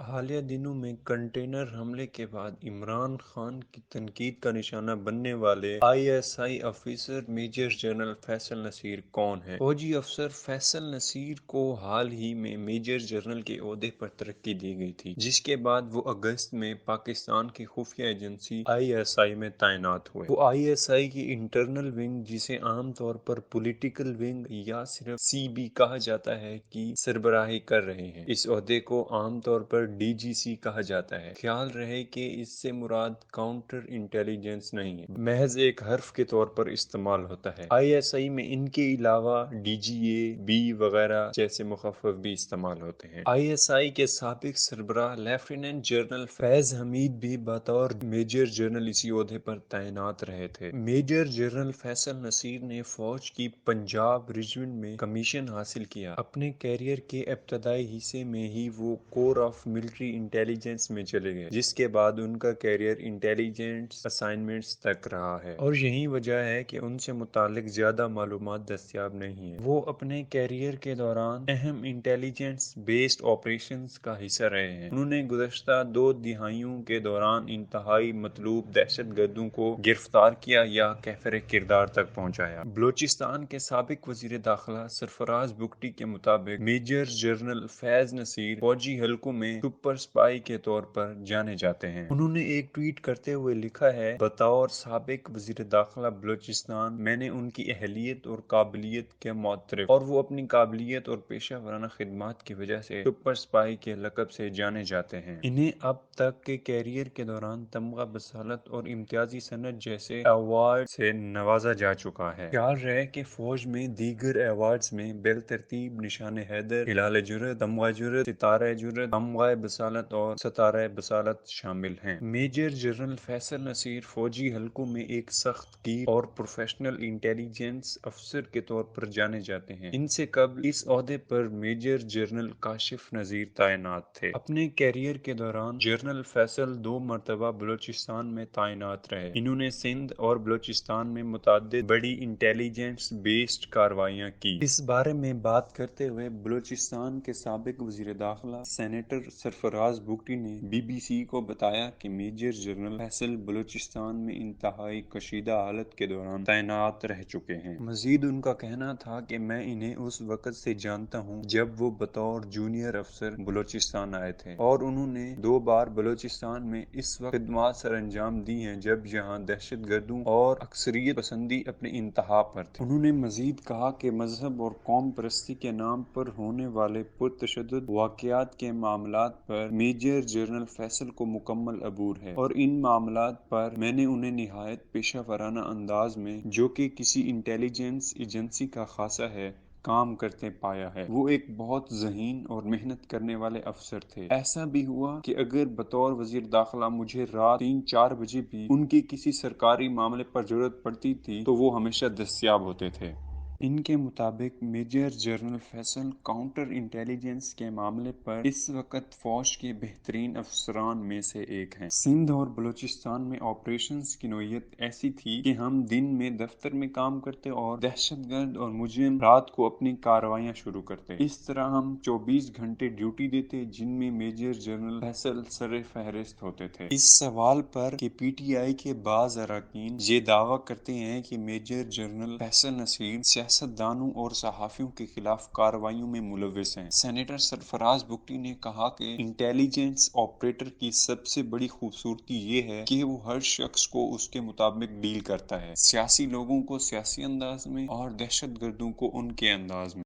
حالیہ دنوں میں کنٹینر حملے کے بعد عمران خان کی تنقید کا نشانہ بننے والے آئی ایس آئی افسر میجر جنرل فیصل نصیر کون ہیں؟ فوجی افسر فیصل نصیر کو حال ہی میں میجر جنرل کے عہدے پر ترقی دی گئی تھی، جس کے بعد وہ اگست میں پاکستان کی خفیہ ایجنسی آئی ایس آئی میں تعینات ہوئے۔ وہ آئی ایس آئی کی انٹرنل ونگ، جسے عام طور پر پولیٹیکل ونگ یا صرف سی بی کہا جاتا ہے، کی سربراہی کر رہے ہیں۔ اس عہدے کو عام طور پر ڈی جی سی کہا جاتا ہے۔ خیال رہے کہ اس سے مراد کاؤنٹر انٹیلیجنس نہیں ہے، محض ایک حرف کے طور پر استعمال ہوتا ہے۔ آئی ایس آئی میں ان کے علاوہ ڈی جی اے، بی وغیرہ جیسے مخفف بھی استعمال ہوتے ہیں۔ آئی ایس آئی کے سابق سربراہ لیفٹیننٹ جنرل فیض حمید بھی بطور میجر جنرل اسی عہدے پر تعینات رہے تھے۔ میجر جنرل فیصل نصیر نے فوج کی پنجاب ریجمنٹ میں کمیشن حاصل کیا۔ اپنے کیریئر کے ابتدائی حصے میں ہی وہ کور آف ملٹری انٹیلیجنس میں چلے گئے، جس کے بعد ان کا کیریئر انٹیلیجنس اسائنمنٹس تک رہا ہے، اور یہی وجہ ہے کہ ان سے متعلق زیادہ معلومات دستیاب نہیں ہیں۔ وہ اپنے کیریئر کے دوران اہم انٹیلیجنس بیسڈ آپریشنز کا حصہ رہے ہیں۔ انہوں نے گزشتہ 2 دہائیوں کے دوران انتہائی مطلوب دہشت گردوں کو گرفتار کیا یا کیفر کردار تک پہنچایا۔ بلوچستان کے سابق وزیر داخلہ سرفراز بگٹی کے مطابق میجر جنرل فیض نصیر فوجی حلقوں میں سپر اسپائی کے طور پر جانے جاتے ہیں۔ انہوں نے ایک ٹویٹ کرتے ہوئے لکھا ہے، بطور سابق وزیر داخلہ بلوچستان، میں نے ان کی اہلیت اور قابلیت کے معترف، اور وہ اپنی قابلیت اور پیشہ ورانہ خدمات کی وجہ سے سپر اسپائی کے لقب سے جانے جاتے ہیں۔ انہیں اب تک کے کیریئر کے دوران تمغہ بصالت اور امتیازی سند جیسے ایوارڈ سے نوازا جا چکا ہے۔ خیال رہے کہ فوج میں دیگر ایوارڈز میں بالترتیب نشان حیدر، ہلال جرأت، تمغہ جرأت، ستارہ جرأت، تمغہ بصالت اور ستارہ بصالت شامل ہیں۔ میجر جنرل فیصل نصیر فوجی حلقوں میں ایک سخت گیر اور پروفیشنل انٹیلیجنس افسر کے طور پر جانے جاتے ہیں۔ ان سے قبل اس عہدے پر میجر جنرل کاشف نذیر تعینات تھے۔ اپنے کیریئر کے دوران جنرل فیصل 2 مرتبہ بلوچستان میں تعینات رہے۔ انہوں نے سندھ اور بلوچستان میں متعدد بڑی انٹیلیجنس بیسڈ کارروائیاں کی۔ اس بارے میں بات کرتے ہوئے بلوچستان کے سابق وزیر داخلہ سینیٹر سرفراز بگٹی نے بی بی سی کو بتایا کہ میجر جنرل فیصل بلوچستان میں انتہائی کشیدہ حالت کے دوران تعینات رہ چکے ہیں۔ مزید ان کا کہنا تھا کہ میں انہیں اس وقت سے جانتا ہوں جب وہ بطور جونیئر افسر بلوچستان آئے تھے، اور انہوں نے 2 بار بلوچستان میں اس وقت خدمات سر انجام دی ہیں جب یہاں دہشت گردوں اور عسکریت پسندی اپنی انتہا پر تھی۔ انہوں نے مزید کہا کہ مذہب اور قوم پرستی کے نام پر ہونے والے پرتشدد واقعات کے معاملات پر میجر جنرل فیصل کو مکمل عبور ہے، اور ان معاملات پر میں نے انہیں نہایت پیشہ ورانہ انداز میں، جو کہ کسی انٹیلیجنس ایجنسی کا خاصہ ہے، کام کرتے پایا ہے۔ وہ ایک بہت ذہین اور محنت کرنے والے افسر تھے۔ ایسا بھی ہوا کہ اگر بطور وزیر داخلہ مجھے رات 3-4 بجے بھی ان کے کسی سرکاری معاملے پر ضرورت پڑتی تھی تو وہ ہمیشہ دستیاب ہوتے تھے۔ ان کے مطابق major general Faisal counter intelligence کے معاملے پر اس وقت فوج کے بہترین افسران میں سے ایک ہیں۔ سندھ اور بلوچستان میں آپریشنز کی نوعیت ایسی تھی کہ ہم دن میں دفتر میں کام کرتے اور دہشت گرد اور مجرم رات کو اپنی کارروائیاں شروع کرتے۔ اس طرح ہم 24 گھنٹے ڈیوٹی دیتے، جن میں میجر جنرل فیصل سر فہرست ہوتے تھے۔ اس سوال پر کہ پی ٹی آئی کے بعض اراکین یہ دعویٰ کرتے ہیں کہ میجر جنرل فیصل نصیر سیاست دانوں اور صحافیوں کے خلاف کارروائیوں میں ملوث ہیں، سینیٹر سرفراز بگٹی نے کہا کہ انٹیلیجنس آپریٹر کی سب سے بڑی خوبصورتی یہ ہے کہ وہ ہر شخص کو اس کے مطابق ڈیل کرتا ہے، سیاسی لوگوں کو سیاسی انداز میں اور دہشت گردوں کو ان کے انداز میں۔